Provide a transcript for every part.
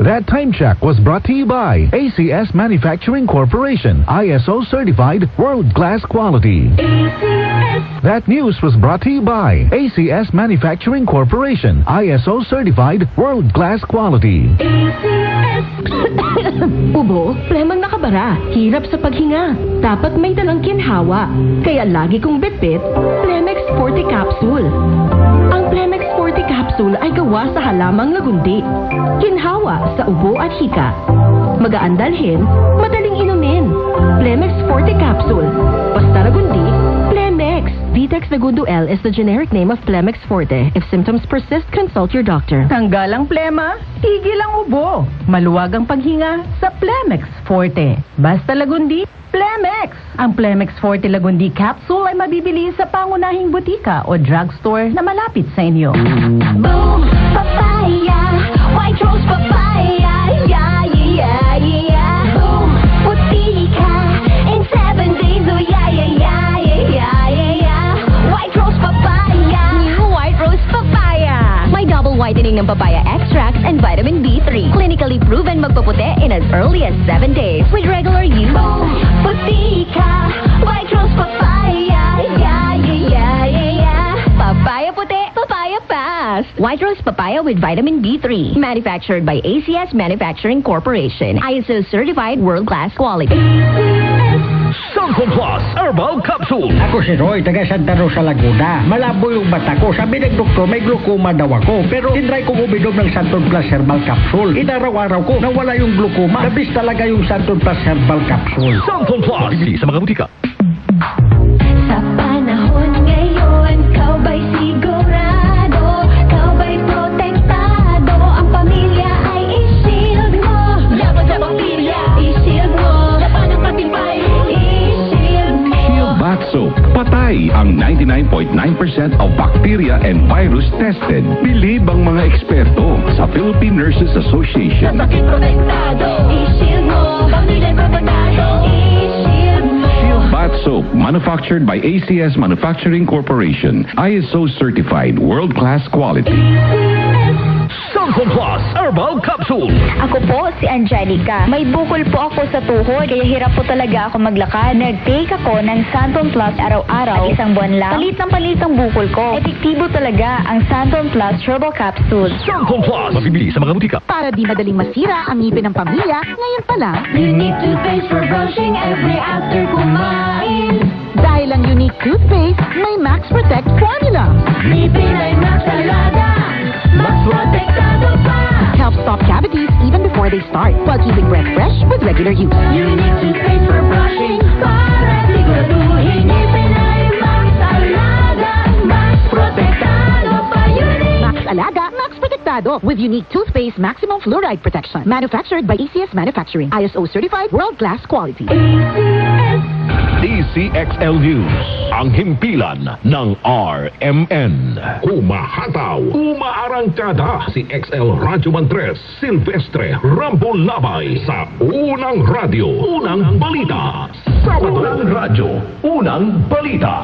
That time check was brought to you by ACS Manufacturing Corporation, ISO certified world-class quality. That news was brought to you by ACS Manufacturing Corporation, ISO certified world-class quality. Ubo, plemang nakabara, hirap sa paghinga. Dapat may dalang kinhawa. Kaya lagi kong bitbit, Plemex Forte Capsule. Ang Plemex Forte Capsule ay gawa sa halamang lagundi. Kinhawa sa ubo at hika. Magaan dalhin, madaling inumin. Plemex Forte Capsule. Basta lagundi, Plemex. Vitex Segundo L is the generic name of Plemex Forte. If symptoms persist, consult your doctor. Tanggal ang plema, tigil ang ubo. Maluwag ang paghinga sa Plemex Forte. Basta lagundi, Plemex. Ang Plemex Forte Lagundi Capsule ay mabibili sa pangunahing butika o drugstore na malapit sa inyo. Boom, papaya, white rose papaya, yeah, yeah, yeah. Boom, butika, in 7 days, oh yeah, yeah, yeah, yeah, yeah, yeah. White rose papaya, new white rose papaya. May double whitening ng papaya extracts and vitamin B3. Clinically proven magpaputi in as early as 7 days with regular use. Boom, butika, white rose papaya, yeah, yeah, yeah, yeah. Papaya puti, papaya fast. White rose papaya with vitamin B3. Manufactured by ACS Manufacturing Corporation. ISO certified world-class quality. Santon Plus Herbal Capsule. Ako si Roy, taga Santa Rosa, Laguna. Malabo yung mata ko. Sabi ng doktor, may glaucoma daw ako. Pero tinry kong uminom ng Santon Plus Herbal Capsule. Inaraw-araw ko, nawala yung glaucoma. Nabis talaga yung Santon Plus Herbal Capsule. Santon Plus. Bibili sa mga butika. Sa panahon ngayon, kau ba'y sigurado? Kau ba'y protektado? Ang pamilya ay i-shield mo. Laban sa bakterya, i-shield mo. Laban ng patimpay, i-shield mo. Shield Bath Soap. Patay ang 99.9% of bacteria and virus tested. Bilib ang mga eksperto sa Philippine Nurses Association. Sa sakit protektado, i-shield mo. Pamilya protektado, i-shield mo. Shield Bath Soap, manufactured by ACS Manufacturing Corporation. ISO certified world-class quality. Santon Plus Herbal Capsule. Ako po si Angelica. May bukol po ako sa tuhod, kaya hirap po talaga ako maglakad. Nag-take ako ng Santon Plus araw-araw. At isang buwan lang, palit ang bukol ko. Epektibo talaga ang Santon Plus Herbal Capsule. Santon Plus. Mabibili sa mga butika. Para di madaling masira ang ngipin ng pamilya, ngayon pa lang, Unique toothpaste for brushing every after kumain. dahil ang unique toothpaste may Max Protect formula. Ngipin ay Max Alaga, mas protektado pa. Helps stop cavities even before they start, while keeping breath fresh with regular use. Unique toothpaste for brushing, para siguraduhin ngipin ay Max Alaga, mas protektado pa. Unique Max Alaga, Max Protectado with unique toothpaste maximum fluoride protection. Manufactured by ACS Manufacturing. ISO certified world-class quality. DCXL News, ang himpilan ng RMN. Humahataw, umaarangkada si XL Radyo Mantres, Silvestre, Rambo Labay sa Unang Radyo, Unang Balita. Sabado, Unang Radyo, Unang Balita.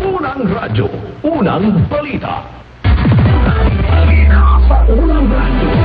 Unang Radyo, Unang Balita. Unang Balita sa Unang Radyo.